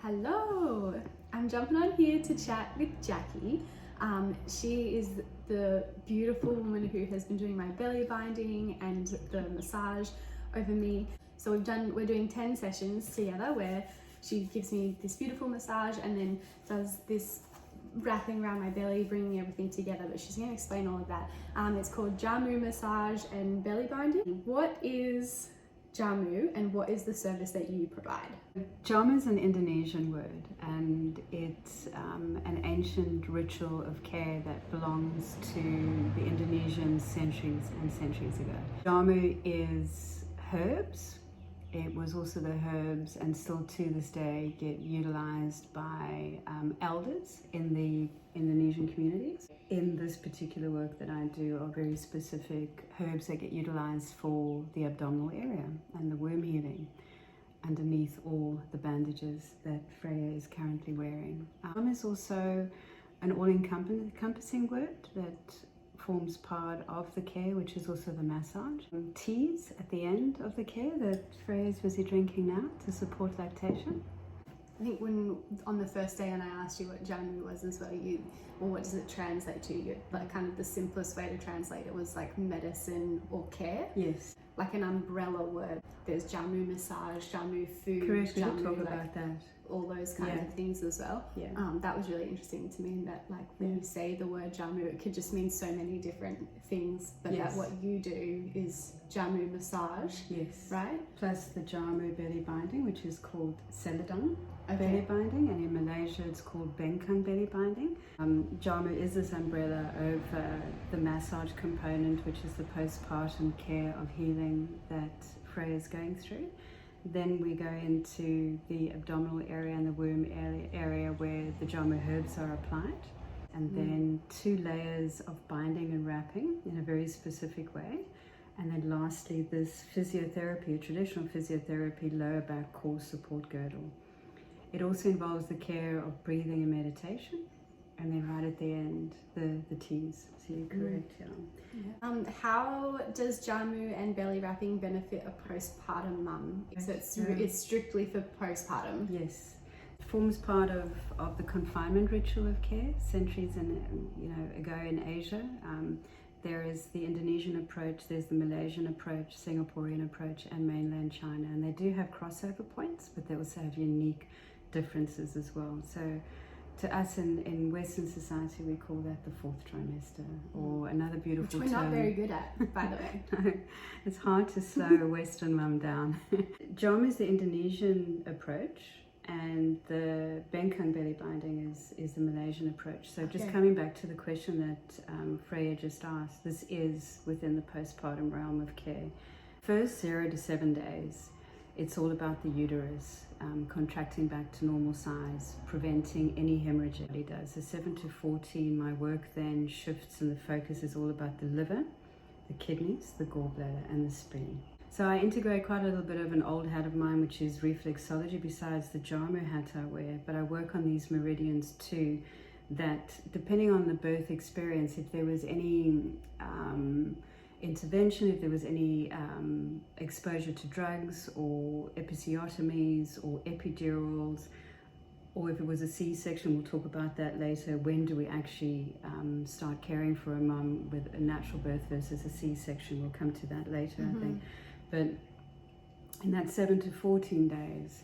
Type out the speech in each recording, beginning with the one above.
Hello! I'm jumping on here to chat with Jackie. She is the beautiful woman who has been doing my belly binding and the massage over me. So we're doing 10 sessions together where she gives me this beautiful massage and then does this wrapping around my belly, bringing everything together, but she's going to explain all of that. It's called Jamu massage and belly binding. What is Jamu and what is the service that you provide? Jamu is an Indonesian word and it's an ancient ritual of care that belongs to the Indonesians centuries and centuries ago. Jamu is herbs. It was also the herbs and still to this day get utilized by elders in the Indonesian communities. In this particular work that I do are very specific herbs that get utilized for the abdominal area and the womb healing underneath all the bandages that Freya is currently wearing. Is also an all-encompassing word that forms part of the care, which is also the massage. Teas at the end of the care that Freya is busy drinking now to support lactation. I think on the first day when I asked you what Jamu was as well, what does it translate to? Like kind of the simplest way to translate it was like medicine or care. Yes. Like an umbrella word. There's Jamu massage, Jamu food. Correct, we Jamu, talk about that. All those kind of things as well. Yeah. That was really interesting to me that like when you say the word Jamu, it could just mean so many different things, but that what you do is Jamu massage. Yes. Right? Plus the Jamu belly binding, which is called Celadon belly binding, and in Malaysia it's called Bengkang belly binding. Jamu is this umbrella over the massage component, which is the postpartum care of healing that Freya is going through. Then we go into the abdominal area and the womb area where the Jamu herbs are applied. And then 2 layers of binding and wrapping in a very specific way. And then lastly, this physiotherapy, a traditional physiotherapy, lower back core support girdle. It also involves the care of breathing and meditation. And then right at the end, the teas. So you're correct, How does Jamu and belly wrapping benefit a postpartum mum? So it's strictly for postpartum. Yes. It forms part of the confinement ritual of care centuries ago in Asia. There is the Indonesian approach, there's the Malaysian approach, Singaporean approach, and mainland China. And they do have crossover points, but they also have unique differences as well. So to us in Western society, we call that the 4th trimester, or another beautiful Which we're term. not very good at, by the way. No, it's hard to slow a Western mum down. Jamu is the Indonesian approach, and the Bengkang belly binding is the Malaysian approach. So just coming back to the question that Freya just asked, this is within the postpartum realm of care. First 0 to 7 days, it's all about the uterus contracting back to normal size, preventing any hemorrhage that it does. So 7 to 14, my work then shifts and the focus is all about the liver, the kidneys, the gallbladder and the spleen. So I integrate quite a little bit of an old hat of mine, which is reflexology, besides the Jamu hat I wear, but I work on these meridians too, that depending on the birth experience, if there was any intervention, if there was any exposure to drugs or episiotomies or epidurals, or if it was a C-section, we'll talk about that later. When do we actually start caring for a mum with a natural birth versus a C-section? We'll come to that later, I think. But in that 7 to 14 days,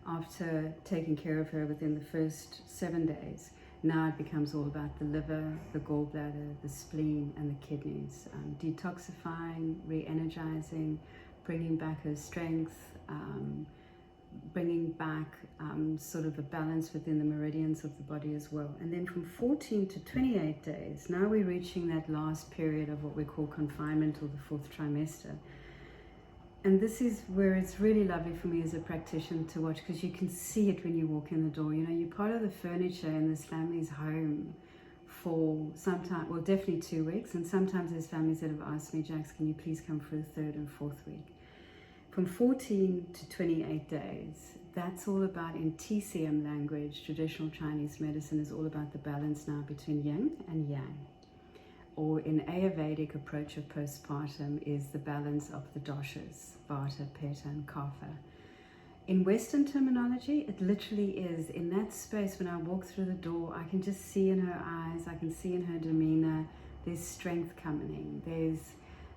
after taking care of her within the first 7 days, now it becomes all about the liver, the gallbladder, the spleen and the kidneys. Detoxifying, re-energizing, bringing back her strength, bringing back sort of a balance within the meridians of the body as well. And then from 14 to 28 days, now we're reaching that last period of what we call confinement, or the 4th trimester. And this is where it's really lovely for me as a practitioner to watch, because you can see it when you walk in the door. You know, you're part of the furniture in this family's home for some time, well, definitely 2 weeks. And sometimes there's families that have asked me, Jax, can you please come for the 3rd and 4th week? From 14 to 28 days, that's all about, in TCM language, traditional Chinese medicine is all about the balance now between yin and yang. Or in Ayurvedic approach of postpartum is the balance of the doshas, Vata, Pitta and Kapha. In Western terminology, it literally is. In that space, when I walk through the door, I can just see in her eyes, I can see in her demeanor, there's strength coming. There's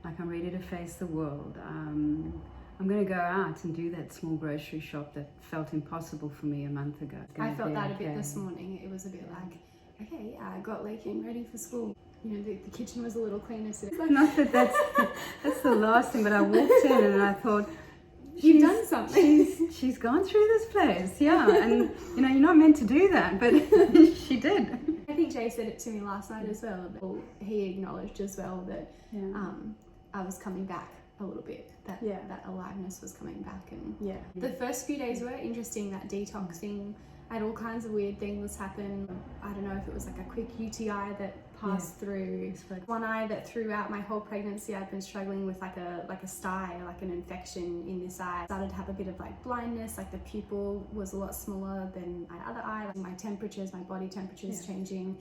like, I'm ready to face the world. I'm going to go out and do that small grocery shop that felt impossible for me a month ago. I felt that a bit this morning. It was a bit like, okay, yeah, I got Lakey ready for school. You know, the kitchen was a little cleaner today. Not that that's the last thing, but I walked in and I thought, you've done something. She's gone through this place, yeah. And you know, you're not meant to do that, but she did. I think Jay said it to me last night as well. He acknowledged as well that I was coming back a little bit. That aliveness was coming back, and the first few days were interesting. That detoxing, I had all kinds of weird things happen. I don't know if it was like a quick UTI that passed through. One eye that throughout my whole pregnancy I've been struggling with like a sty, like an infection in this eye. I started to have a bit of like blindness, like the pupil was a lot smaller than my other eye. Like my temperatures, my body temperatures changing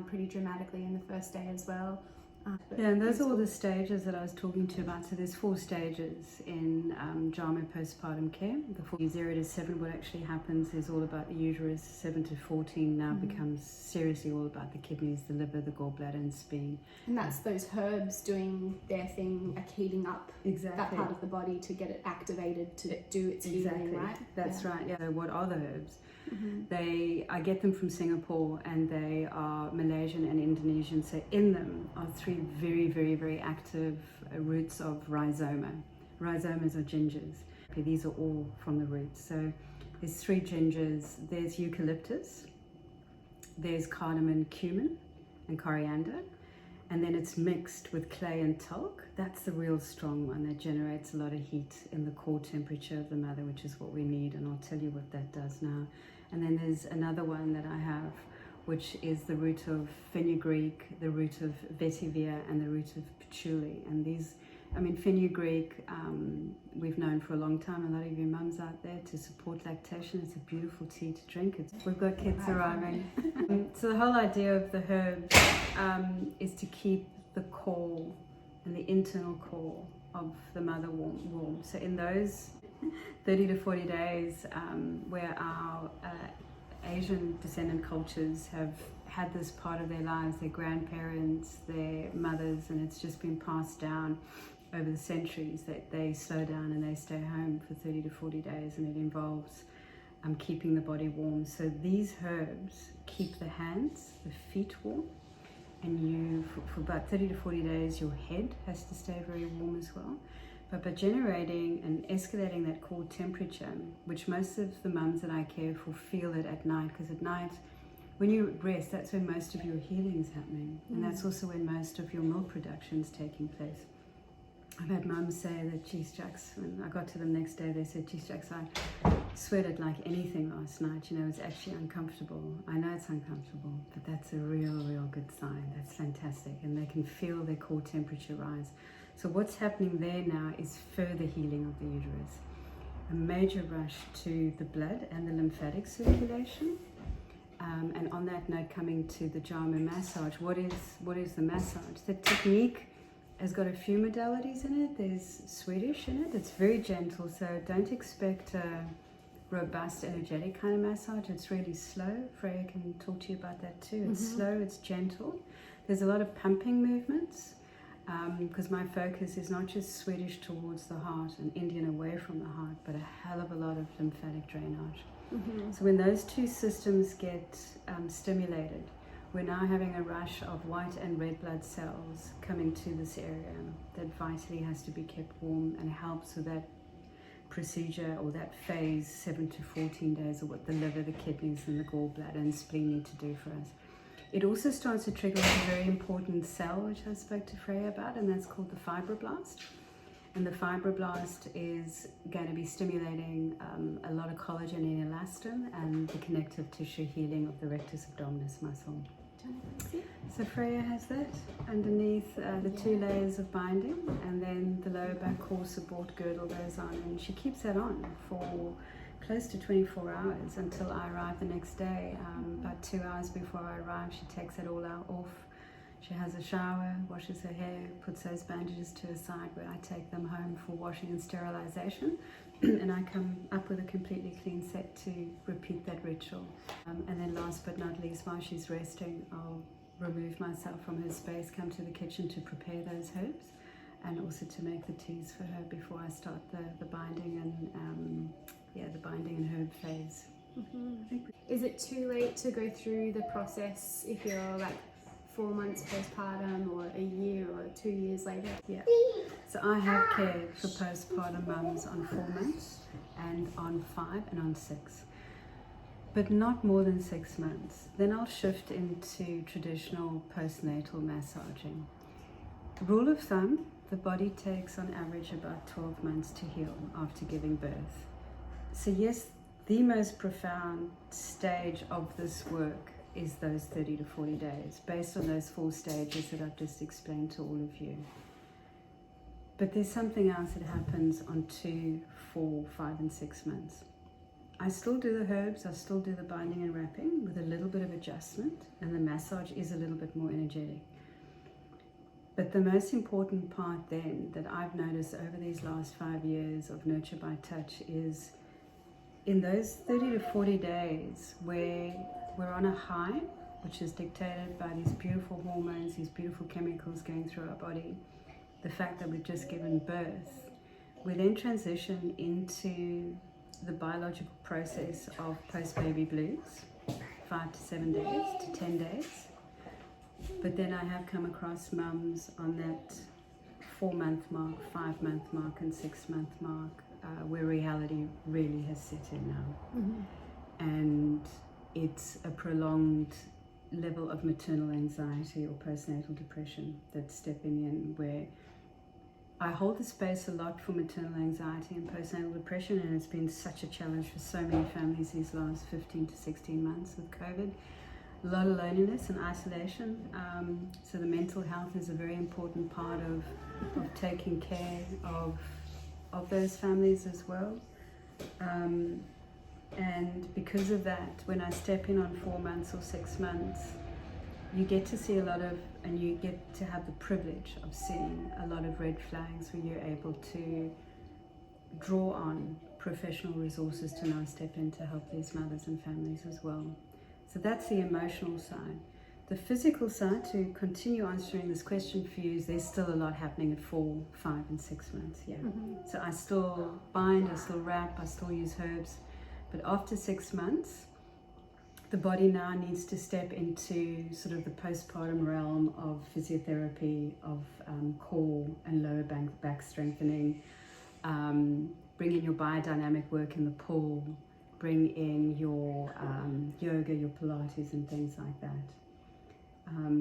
pretty dramatically in the first day as well. And those are all the stages that I was talking to you about. So there's 4 stages in Jamu postpartum care. The 0 to 7, what actually happens is all about the uterus. 7 to 14 now becomes seriously all about the kidneys, the liver, the gallbladder and spleen. And that's those herbs doing their thing, like heating up that part of the body to get it activated to do its healing, right? That's right, yeah. So what are the herbs? I get them from Singapore, and they are Malaysian and Indonesian. So in them are 3 very, very, very active roots of rhizoma. Rhizomas are gingers. Okay, these are all from the roots. So there's 3 gingers. There's eucalyptus, there's cardamom, cumin, and coriander. And then it's mixed with clay and talc. That's the real strong one that generates a lot of heat in the core temperature of the mother, which is what we need. And I'll tell you what that does now. And then there's another one that I have, which is the root of fenugreek, the root of vetiver, and the root of patchouli. And these, I mean, fenugreek, we've known for a long time, a lot of you mums out there, to support lactation. It's a beautiful tea to drink. We've got kids arriving. So the whole idea of the herbs is to keep the core and the internal core of the mother warm. So in those 30 to 40 days where our Asian descendant cultures have had this part of their lives, their grandparents, their mothers, and it's just been passed down over the centuries, that they slow down and they stay home for 30 to 40 days, and it involves keeping the body warm. So these herbs keep the hands, the feet warm, and for about 30 to 40 days your head has to stay very warm as well. But by generating and escalating that core temperature, which most of the mums that I care for feel it at night, because at night when you rest, that's when most of your healing is happening, and that's also when most of your milk production is taking place. I've had mums say that, geez, Jax, when I got to them next day, they said, geez, Jax, I sweated like anything last night. You know, it's actually uncomfortable. I know it's uncomfortable, but that's a real, real good sign. That's fantastic. And they can feel their core temperature rise. So what's happening there now is further healing of the uterus. A major rush to the blood and the lymphatic circulation. And on that note, coming to the Jamu massage, what is the massage? The technique has got a few modalities in it. There's Swedish in it. It's very gentle, so don't expect a robust, energetic kind of massage. It's really slow. Freya can talk to you about that too. It's slow, it's gentle. There's a lot of pumping movements, because my focus is not just Swedish towards the heart and Indian away from the heart, but a hell of a lot of lymphatic drainage. So when those 2 systems get stimulated, we're now having a rush of white and red blood cells coming to this area that vitally has to be kept warm, and helps with that procedure or that phase 7 to 14 days of what the liver, the kidneys and the gallbladder and spleen need to do for us. It also starts to trigger a very important cell, which I spoke to Freya about, and that's called the fibroblast. And the fibroblast is going to be stimulating a lot of collagen and elastin and the connective tissue healing of the rectus abdominis muscle. So Freya has that underneath the 2 layers of binding, and then the lower back core support girdle goes on, and she keeps that on for close to 24 hours until I arrive the next day. About 2 hours before I arrive, she takes it all out off. She has a shower, washes her hair, puts those bandages to her side where I take them home for washing and sterilization. And I come up with a completely clean set to repeat that ritual. And then last but not least, while she's resting, I'll remove myself from her space, come to the kitchen to prepare those herbs, and also to make the teas for her before I start the binding and the binding and herb phase. Is it too late to go through the process if you're like 4 months postpartum or a year or 2 years later? Yeah. So I have cared for postpartum mums on 4 months and on 5 and on 6. But not more than 6 months. Then I'll shift into traditional postnatal massaging. Rule of thumb, the body takes on average about 12 months to heal after giving birth. So yes, the most profound stage of this work is those 30 to 40 days, based on those 4 stages that I've just explained to all of you. But there's something else that happens on 2, 4, 5 and 6 months. I still do the herbs, I still do the binding and wrapping with a little bit of adjustment, and the massage is a little bit more energetic. But the most important part then that I've noticed over these last 5 years of Nurture by Touch is in those 30 to 40 days where we're on a high, which is dictated by these beautiful hormones, these beautiful chemicals going through our body, the fact that we've just given birth, we then transition into the biological process of post-baby blues, 5 to 7 days to 10 days. But then I have come across mums on that 4-month mark, 5-month mark and 6-month mark, where reality really has set in now. And it's a prolonged level of maternal anxiety or postnatal depression that's stepping in, where I hold the space a lot for maternal anxiety and postnatal depression, and it's been such a challenge for so many families these last 15 to 16 months with COVID. A lot of loneliness and isolation, so the mental health is a very important part of taking care of those families as well. And because of that, when I step in on 4 months or 6 months, you get to see a lot of, and you get to have the privilege of seeing a lot of red flags where you're able to draw on professional resources to now step in to help these mothers and families as well. So that's the emotional side. The physical side, to continue answering this question for you, is there's still a lot happening at 4, 5 and 6 months, yeah. So I still bind, I still wrap, I still use herbs, but after 6 months, the body now needs to step into sort of the postpartum realm of physiotherapy, of core and lower back strengthening, bring in your biodynamic work in the pool, bring in your yoga, your Pilates and things like that.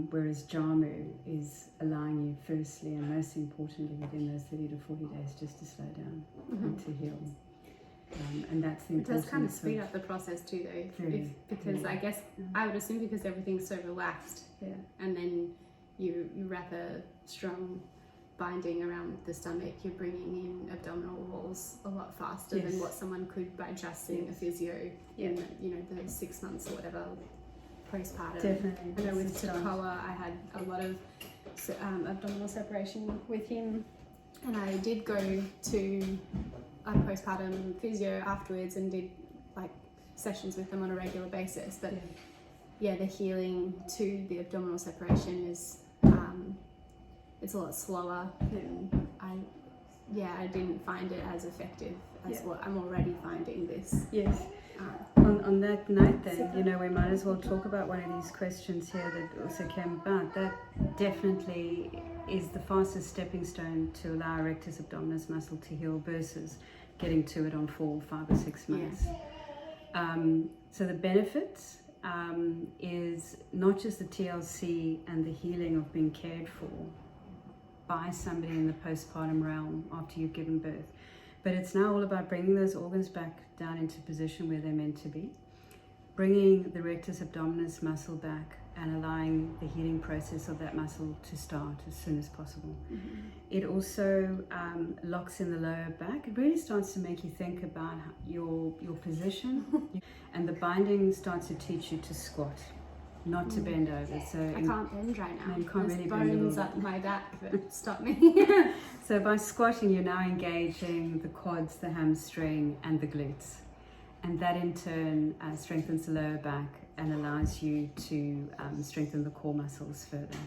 Whereas Jamu is allowing you firstly and most importantly within those 30 to 40 days just to slow down and to heal. And that's the importance. It does kind of speed up the process too though, because I guess I would assume because everything's so relaxed, and then you wrap a strong binding around the stomach, you're bringing in abdominal walls a lot faster than what someone could by just seeing a physio in the 6 months or whatever postpartum. Definitely. I know with Takoa I had a lot of abdominal separation with him, and I did go to a postpartum physio afterwards and did like sessions with them on a regular basis, but the healing to the abdominal separation is it's a lot slower, and I didn't find it as effective as what I'm already finding this. On that note then, we might as well talk about one of these questions here that also came about. That definitely is the fastest stepping stone to allow rectus abdominis muscle to heal versus getting to it on 4, 5 or 6 months. So the benefits is not just the TLC and the healing of being cared for by somebody in the postpartum realm after you've given birth, but it's now all about bringing those organs back down into position where they're meant to be, bringing the rectus abdominis muscle back and allowing the healing process of that muscle to start as soon as possible. It also locks in the lower back. It really starts to make you think about your position, and the binding starts to teach you to squat. not to bend over. So I can't bend right now. No, you can't There's really bend a bones little up my back that stop me. So by squatting, you're now engaging the quads, the hamstring, and the glutes. And that in turn strengthens the lower back and allows you to strengthen the core muscles further.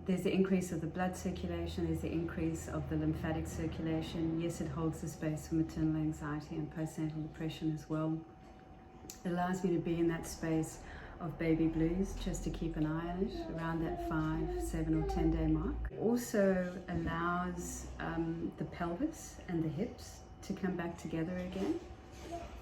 There's the increase of the blood circulation, there's the increase of the lymphatic circulation. Yes, it holds the space for maternal anxiety and postnatal depression as well. It allows me to be in that space of baby blues, just to keep an eye on it around that 5, 7 or 10 day mark. It also allows the pelvis and the hips to come back together again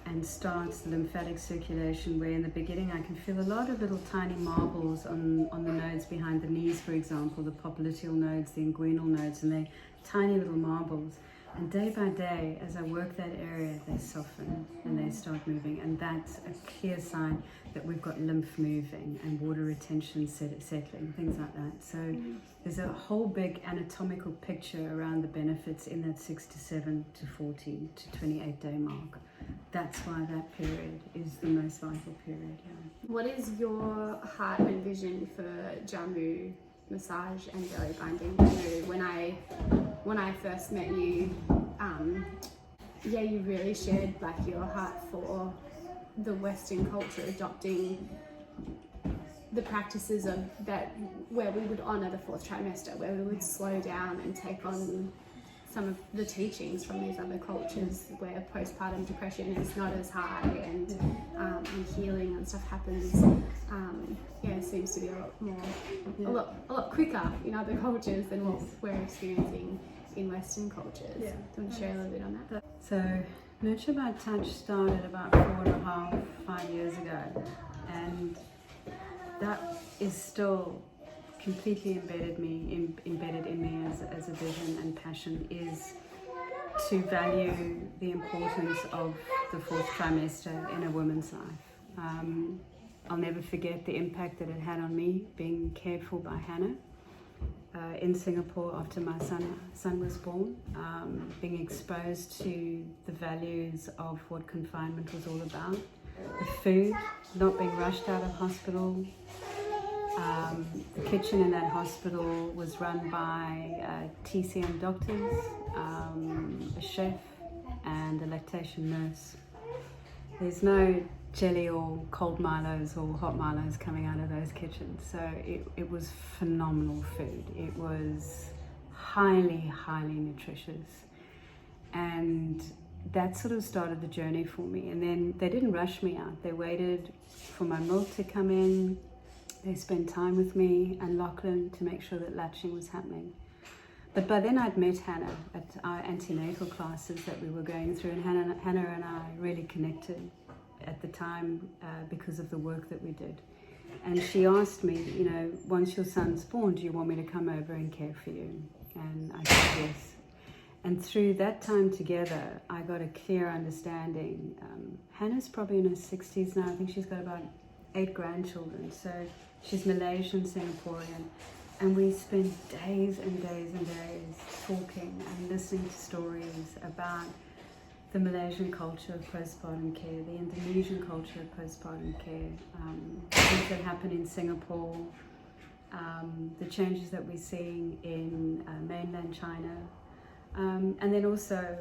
and starts the lymphatic circulation, where in the beginning I can feel a lot of little tiny marbles on the nodes behind the knees, for example, the popliteal nodes, the inguinal nodes, and they're tiny little marbles. And day by day, as I work that area, they soften and they start moving. And that's a clear sign that we've got lymph moving and water retention settling, things like that. So there's a whole big anatomical picture around the benefits in that 6 to 7 to 14 to 28 day mark. That's why that period is the most vital period. Yeah. What is your heart and vision for Jamu massage and belly binding? You know, when I first met you, you really shared like your heart for the Western culture adopting the practices of that, where we would honour the 4th trimester, where we would slow down and take on some of the teachings from these other cultures, where postpartum depression is not as high and healing and stuff happens. It seems to be a lot more, a lot quicker in other cultures than what we're experiencing in Western cultures. Do you want to share a little bit on that? So Nurture by Touch started about 4.5, 5 years ago, and that is still completely embedded in me as a vision and passion, is to value the importance of the 4th trimester in a woman's life. I'll never forget the impact that it had on me being cared for by Hannah in Singapore after my son was born, being exposed to the values of what confinement was all about, the food, not being rushed out of hospital. The kitchen in that hospital was run by TCM doctors, a chef and a lactation nurse. There's no jelly or cold Milos or hot Milos coming out of those kitchens. So it was phenomenal food. It was highly, highly nutritious. And that sort of started the journey for me. And then they didn't rush me out. They waited for my milk to come in. They spent time with me and Lachlan to make sure that latching was happening. But by then I'd met Hannah at our antenatal classes that we were going through, and Hannah and I really connected at the time because of the work that we did. And she asked me, you know, once your son's born, do you want me to come over and care for you? And I said yes. And through that time together, I got a clear understanding. Hannah's probably in her 60s now. I think she's got about 8 grandchildren. So she's Malaysian, Singaporean. And we spent days and days and days talking and listening to stories about the Malaysian culture of postpartum care, the Indonesian culture of postpartum care, things that happen in Singapore, the changes that we're seeing in mainland China, and then also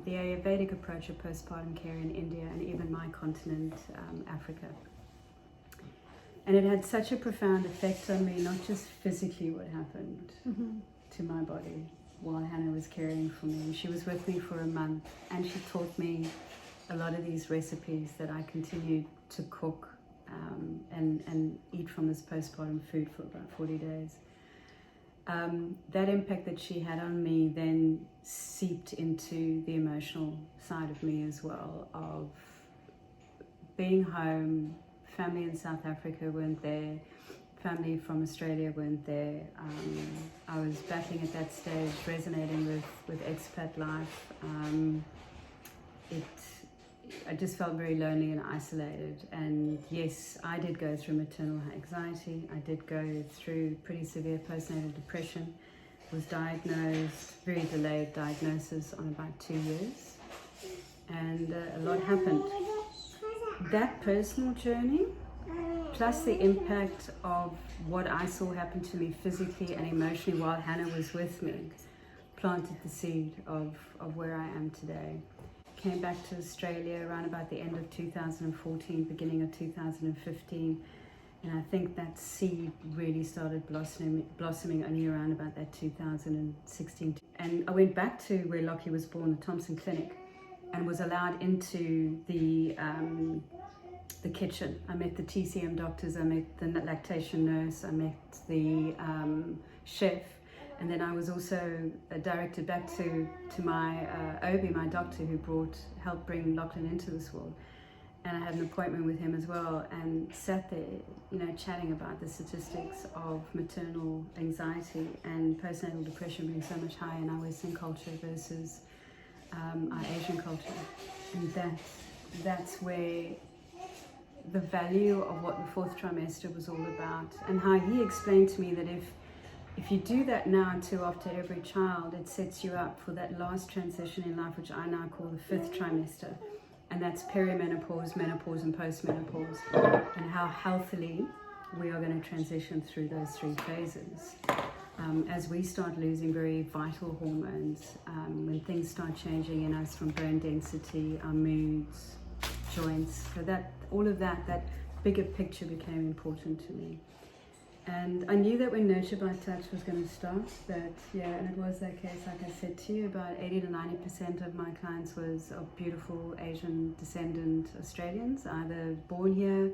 the Ayurvedic approach of postpartum care in India and even my continent, Africa. And it had such a profound effect on me, not just physically what happened to my body while Hannah was caring for me. She was with me for a month and she taught me a lot of these recipes that I continued to cook and eat from this postpartum food for about 40 days. That impact that she had on me then seeped into the emotional side of me as well, of being home. Family in South Africa weren't there, family from Australia weren't there. I was battling at that stage, resonating with expat life. I just felt very lonely and isolated. And yes, I did go through maternal anxiety. I did go through pretty severe postnatal depression. Was diagnosed, very delayed diagnosis, on about 2 years. And a lot happened. That personal journey plus the impact of what I saw happen to me physically and emotionally while Hannah was with me, planted the seed of where I am today. Came back to Australia around about the end of 2014, beginning of 2015, and I think that seed really started blossoming only around about that 2016. And I went back to where Lockie was born, the Thompson Clinic, and was allowed into the kitchen. I met the TCM doctors, I met the lactation nurse, I met the chef, and then I was also directed back to my OB, my doctor, who helped bring Lachlan into this world. And I had an appointment with him as well, and sat there, chatting about the statistics of maternal anxiety and postnatal depression being so much higher in our Western culture versus our Asian culture. And that's where the value of what the fourth trimester was all about, and how he explained to me that if you do that now too after every child, it sets you up for that last transition in life, which I now call the fifth trimester. And that's perimenopause, menopause, and postmenopause, and how healthily we are going to transition through those three phases. As we start losing very vital hormones, when things start changing in us from bone density, our moods, joints, so that all of that bigger picture became important to me. And I knew that when Nurture by Touch was going to start, and it was that case, like I said to you, about 80 to 90% of my clients was of beautiful Asian descendant Australians, either born here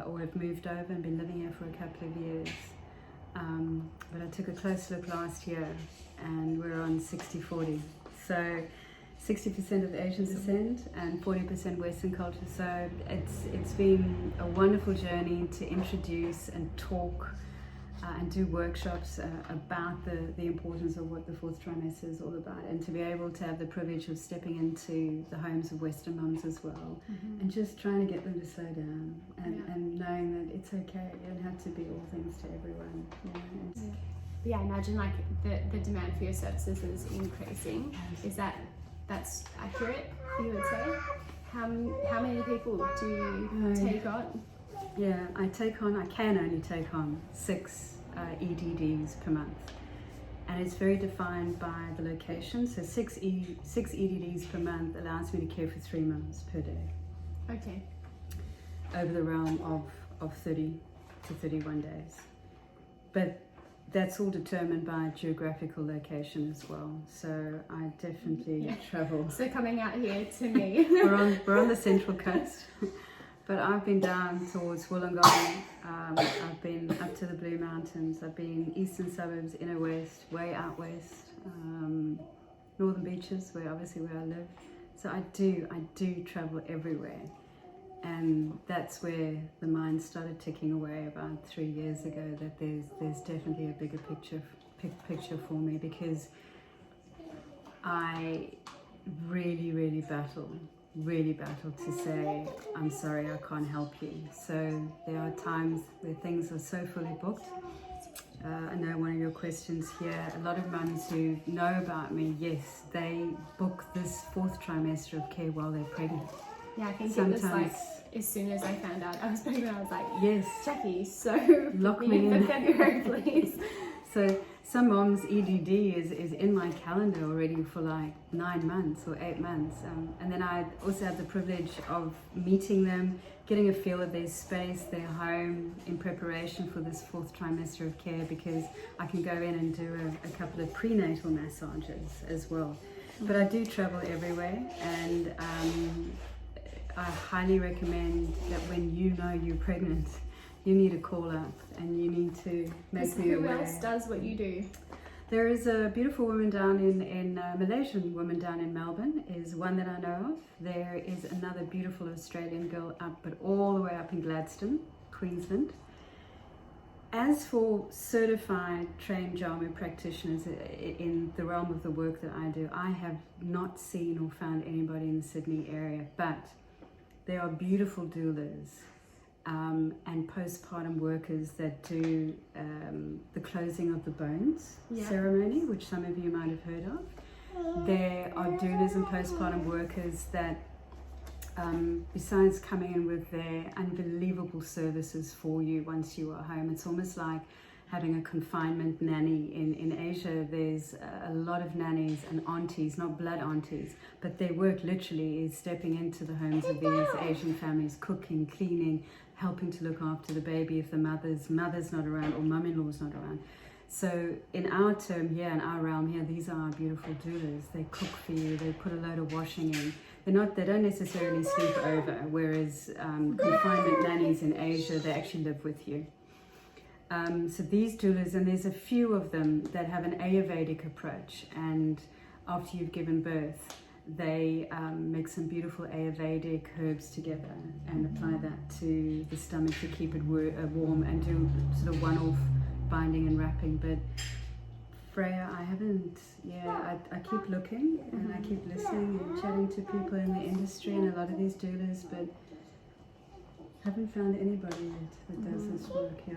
or have moved over and been living here for a couple of years. But I took a close look last year, and we're on 60-40. So 60% of Asian descent and 40% Western culture. So it's been a wonderful journey to introduce and talk and do workshops about the importance of what the fourth trimester is all about, and to be able to have the privilege of stepping into the homes of Western mums as well, and just trying to get them to slow down and knowing that it's okay. You don't have to be all things to everyone. Yeah, I imagine like the demand for your services is increasing. That's accurate, you would say? How many people do you take on? Yeah, I can only take on 6 EDDs per month. And it's very defined by the location. So 6 EDDs per month allows me to care for 3 mums per day. Okay. Over the realm of 30 to 31 days. But that's all determined by geographical location as well. So I definitely travel. So coming out here to me. we're on the Central Coast, but I've been down towards Wollongong. I've been up to the Blue Mountains. I've been eastern suburbs, inner west, way out west, northern beaches, where I live. So I do travel everywhere. And that's where the mind started ticking away about 3 years ago, that there's definitely a bigger picture for me, because I really battle to say, I'm sorry, I can't help you. So there are times where things are so fully booked. I know one of your questions here, a lot of mums who know about me, yes, they book this fourth trimester of care while they're pregnant. Yeah, I think sometimes, it was like, as soon as I found out I was pregnant, I was like, yes, Jackie, so lock me in February, please. So some moms' EDD is in my calendar already for like 9 months or 8 months. And then I also have the privilege of meeting them, getting a feel of their space, their home, in preparation for this fourth trimester of care, because I can go in and do a couple of prenatal massages as well. But I do travel everywhere, and I highly recommend that when you know you're pregnant, you need to call up and you need to make me aware. Who else does what you do? There is a beautiful woman down in Malaysian woman down in Melbourne is one that I know of. There is another beautiful Australian girl up, but all the way up in Gladstone, Queensland. As for certified trained Jamu practitioners in the realm of the work that I do, I have not seen or found anybody in the Sydney area, but there are beautiful doulas and postpartum workers that do the closing of the bones ceremony, which some of you might have heard of. There are doulas and postpartum workers that besides coming in with their unbelievable services for you once you are home, it's almost like having a confinement nanny. In Asia, there's a lot of nannies and aunties, not blood aunties, but their work literally is stepping into the homes of these Asian families, cooking, cleaning, helping to look after the baby if the mother's not around or mum-in-law's not around. So in our term here, in our realm here, these are our beautiful doulas. They cook for you, they put a load of washing in. They don't necessarily sleep over, whereas confinement nannies in Asia, they actually live with you. So these doulas, and there's a few of them that have an Ayurvedic approach, and after you've given birth, they make some beautiful Ayurvedic herbs together and apply that to the stomach to keep it warm, and do sort of one-off binding and wrapping. But Freya, I haven't, I keep looking and I keep listening and chatting to people in the industry and a lot of these doulas, but haven't found anybody yet that does this work, yeah.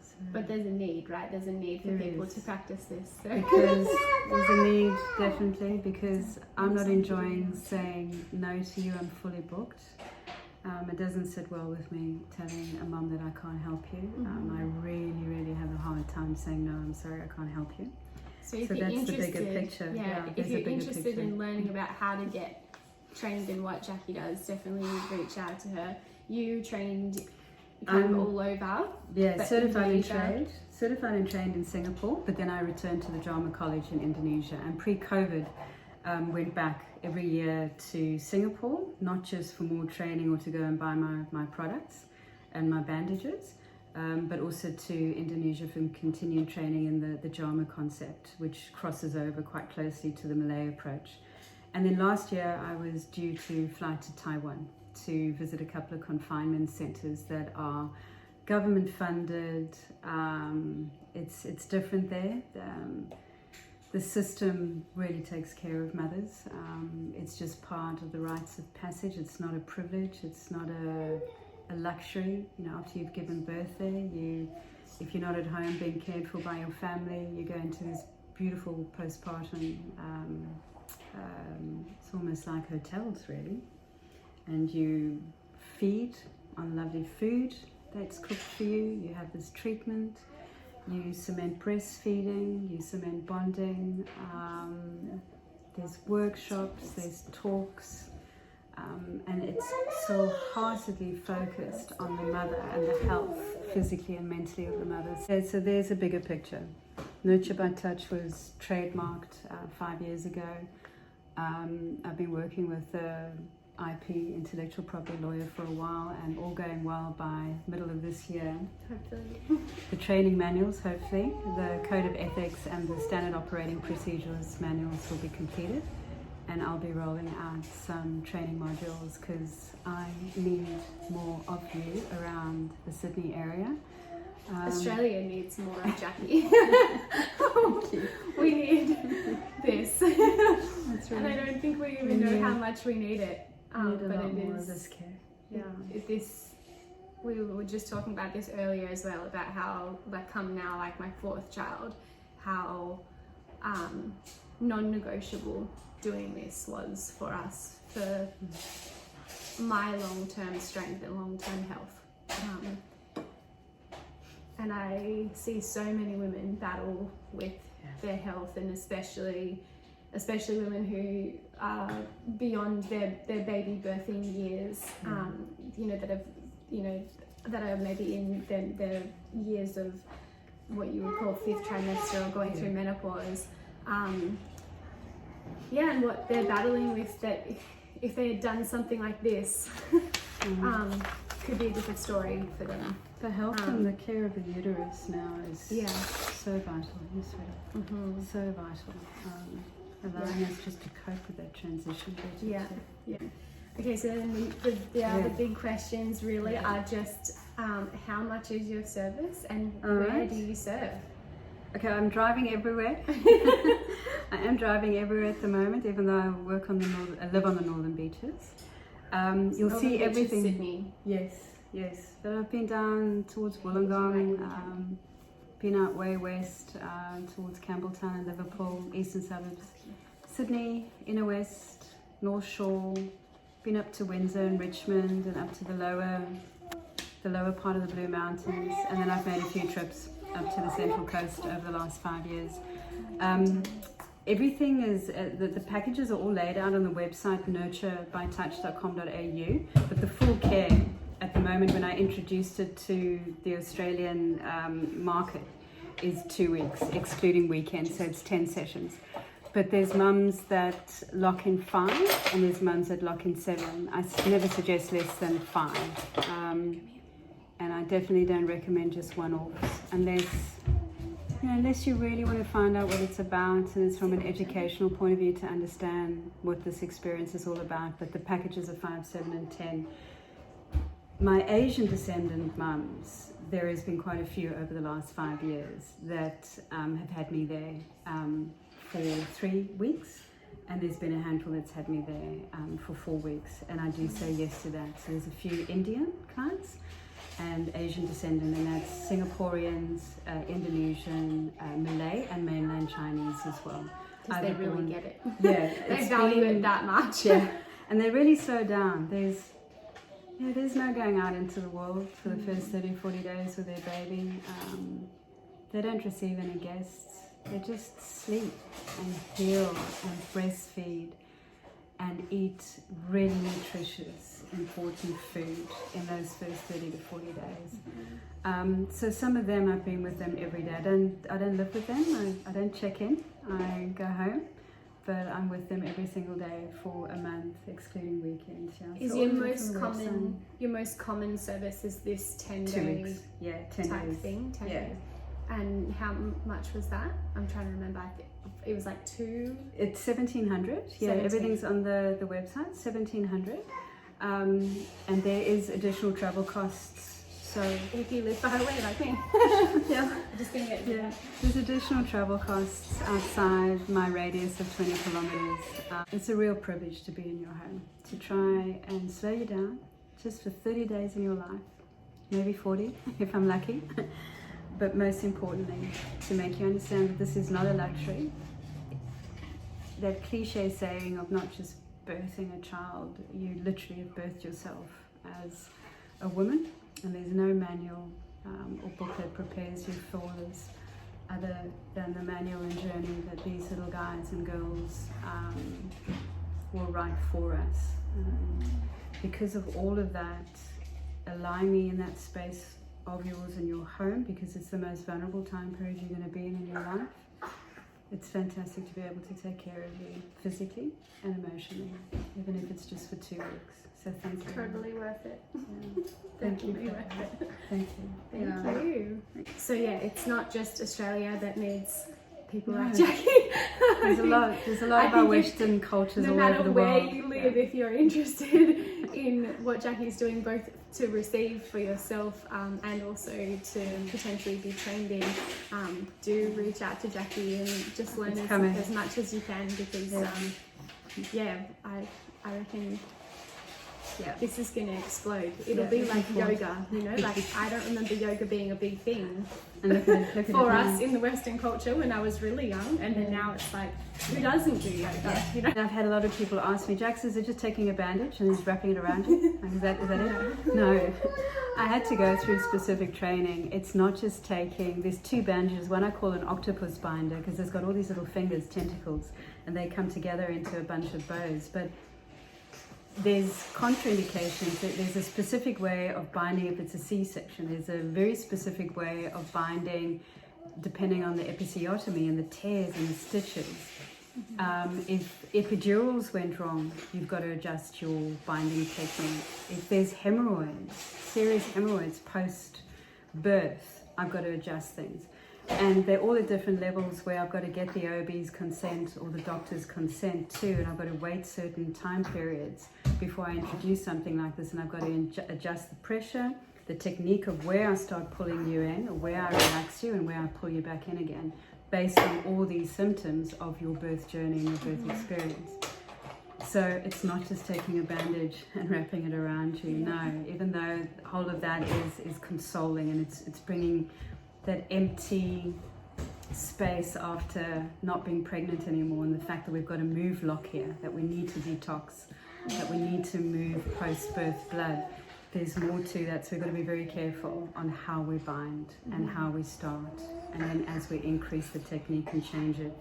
So, but there's a need, right? There's a need for people to practice this. So. Because there's a need, definitely, because I'm not enjoying saying no to you, I'm fully booked. It doesn't sit well with me telling a mum that I can't help you. I really have a hard time saying no, I'm sorry, I can't help you. So if so you're that's interested, the bigger picture. If you're interested in learning about how to get trained in what Jackie does, definitely reach out to her. You trained kind of all over. Yeah, certified and trained in Singapore, but then I returned to the Jamu College in Indonesia, and pre-COVID went back every year to Singapore, not just for more training or to go and buy my products and my bandages, but also to Indonesia for continued training in the Jamu concept, which crosses over quite closely to the Malay approach. And then last year I was due to fly to Taiwan to visit a couple of confinement centers that are government funded. It's different there. The system really takes care of mothers. It's just part of the rites of passage. It's not a privilege. It's not a luxury. You know, after you've given birth there, if you're not at home being cared for by your family, you go into this beautiful postpartum. It's almost like hotels, really. And you feed on lovely food that's cooked for you. You have this treatment. You cement breastfeeding, you cement bonding, there's workshops, there's talks, and it's so heartedly focused on the mother and the health, physically and mentally, of the mother. So there's a bigger picture. Nurture by Touch was trademarked 5 years ago. I've been working with the IP, intellectual property lawyer, for a while, and all going well by middle of this year. Hopefully. The training manuals, hopefully, the code of ethics and the standard operating procedures manuals will be completed, and I'll be rolling out some training modules because I need more of you around the Sydney area. Australia needs more of Jackie. We need this. That's right. And I don't think we even know how much we need it. Need a but lot it more is, of this care. We were just talking about this earlier as well, about how, like, come now, like my fourth child, how non-negotiable doing this was for us, for my long-term strength and long-term health. And I see so many women battle with their health, and especially women who are beyond their baby birthing years, that are maybe in their years of what you would call fifth trimester or going through menopause. And what they're battling with, that if they had done something like this, could be a different story for them. The health and the care of the uterus now is so vital, so vital. Allowing us just to cope with that transition. Okay, so then the other big questions really are just how much is your service, and where do you serve? Okay, I'm driving everywhere. I am driving everywhere at the moment, even though I live on the northern beaches. You'll see everything. Sydney. Yes. But I've been down towards Wollongong, been out way west towards Campbelltown and Liverpool, eastern suburbs, Sydney, inner west, North Shore, been up to Windsor and Richmond and up to the lower part of the Blue Mountains, and then I've made a few trips up to the Central Coast over the last 5 years. Everything is, the packages are all laid out on the website nurturebytouch.com.au, but the full care at the moment, when I introduced it to the Australian market, is 2 weeks, excluding weekends, so it's 10 sessions. But there's mums that lock in 5, and there's mums that lock in 7. I never suggest less than 5. And I definitely don't recommend just one-offs unless you really want to find out what it's about, and it's from an educational point of view to understand what this experience is all about. But the packages are 5, 7 and 10. My Asian descendant mums, there has been quite a few over the last 5 years that have had me there for 3 weeks, and there's been a handful that's had me there for 4 weeks, and I do say yes to that. So there's a few Indian clients and Asian descendant, and that's Singaporeans, Indonesian, Malay, and mainland Chinese as well. Because they really get it. Yeah, they value it that much. Yeah, and they really slow down. There's no going out into the world for the first 30, 40 days with their baby. They don't receive any guests. They just sleep and heal and breastfeed and eat really nutritious, important food in those first 30 to 40 days. So some of them, I've been with them every day. I don't live with them. I don't check in. I go home, but I'm with them every single day for a month, excluding weekends. Yeah. Is your most common service is this 10 2 day weeks? Yeah, 10 type days. thing? 10 Yeah. days. And how much was that? I'm trying to remember. I think it was like 2. It's 1,700. Yeah, 17. everything's on the website. 1,700, and there is additional travel costs. So if you live far away like me, yeah, I'm just gonna get there's additional travel costs outside my radius of 20 kilometers. It's a real privilege to be in your home, to try and slow you down just for 30 days in your life, maybe 40 if I'm lucky. But most importantly, to make you understand that this is not a luxury. That cliche saying of not just birthing a child, you literally have birthed yourself as a woman, and there's no manual or book that prepares you for this other than the manual and journey that these little guys and girls will write for us. Because of all of that, allowing me in that space of yours in your home, because it's the most vulnerable time period you're going to be in your life. It's fantastic to be able to take care of you physically and emotionally, even if it's just for 2 weeks. So thank you. Totally worth it. Yeah. Thank you. Definitely worth it. Thank you. Thank you. So yeah, it's not just Australia that needs people No. like Jackie. There's a lot of our Western cultures all over the world. No matter where you live, if you're interested in what Jackie's doing, both to receive for yourself and also to potentially be trained in, do reach out to Jackie and just learn as much as you can, because I reckon this is going to explode. It'll be like yoga, like I don't remember yoga being a big thing for us in the Western culture when I was really young, and then now it's like, who doesn't do yoga? I've had a lot of people ask me, Jax, is it just taking a bandage and just wrapping it around you? Like, is that it? No. I had to go through specific training. It's not just taking, there's 2 bandages. One I call an octopus binder, because it's got all these little fingers, tentacles, and they come together into a bunch of bows. But there's contraindications. There's a specific way of binding if it's a C-section. There's a very specific way of binding depending on the episiotomy and the tears and the stitches. If epidurals went wrong, you've got to adjust your binding technique. If there's hemorrhoids, serious hemorrhoids post-birth, I've got to adjust things. And they're all at different levels where I've got to get the OB's consent or the doctor's consent too, and I've got to wait certain time periods before I introduce something like this, and I've got to adjust the pressure, the technique of where I start pulling you in, or where I relax you and where I pull you back in again, based on all these symptoms of your birth journey and your birth experience. So it's not just taking a bandage and wrapping it around you, no, even though the whole of that is consoling, and it's bringing that empty space after not being pregnant anymore, and the fact that we've got a move lock here, that we need to detox that we need to move post-birth blood. There's more to that, so we've got to be very careful on how we bind and how we start, and then as we increase the technique and change it.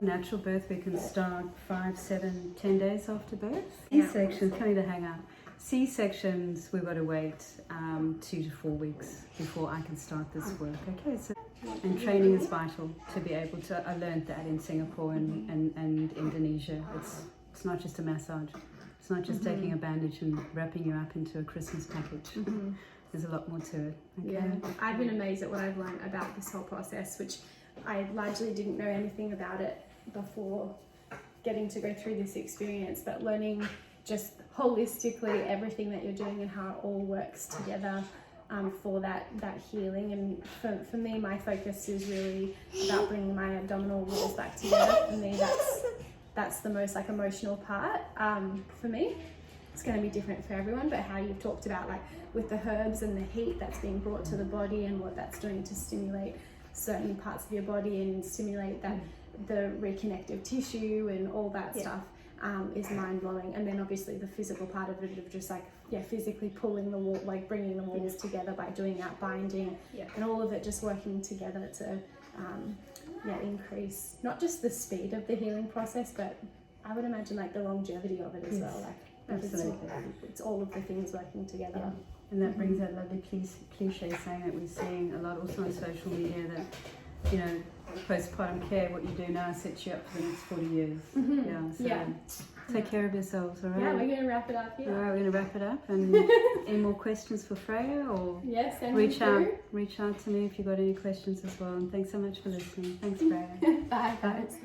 Natural birth, we can start 5, 7, 10 days after birth. C-sections, coming to hang out. C-sections, we've got to wait 2 to 4 weeks before I can start this work. Okay, so and training is vital to be able to. I learned that in Singapore and Indonesia. It's not just a massage. It's not just taking a bandage and wrapping you up into a Christmas package. There's a lot more to it. Okay? Yeah, I've been amazed at what I've learned about this whole process, which I largely didn't know anything about it before getting to go through this experience, but learning just holistically everything that you're doing and how it all works together for that healing. And for me, my focus is really about bringing my abdominal walls back together. For me, that's the most like emotional part for me. It's going to be different for everyone, but how you've talked about like with the herbs and the heat that's being brought to the body and what that's doing to stimulate certain parts of your body and stimulate that the reconnective tissue and all that stuff is mind-blowing. And then obviously the physical part of it of just like physically pulling the wall, like bringing the walls together by doing that binding and all of it just working together to increase not just the speed of the healing process, but I would imagine like the longevity of it as well. Like absolutely, it's all of the things working together. And that brings that lovely cliche saying that we're seeing a lot also on social media, that, you know, postpartum care, what you do now sets you up for the next 40 years. Take care of yourselves, all right? Yeah, we're going to wrap it up here. All right, we're going to wrap it up. And any more questions for Freya? Or reach out to me if you've got any questions as well. And thanks so much for listening. Thanks, Freya. Bye, guys.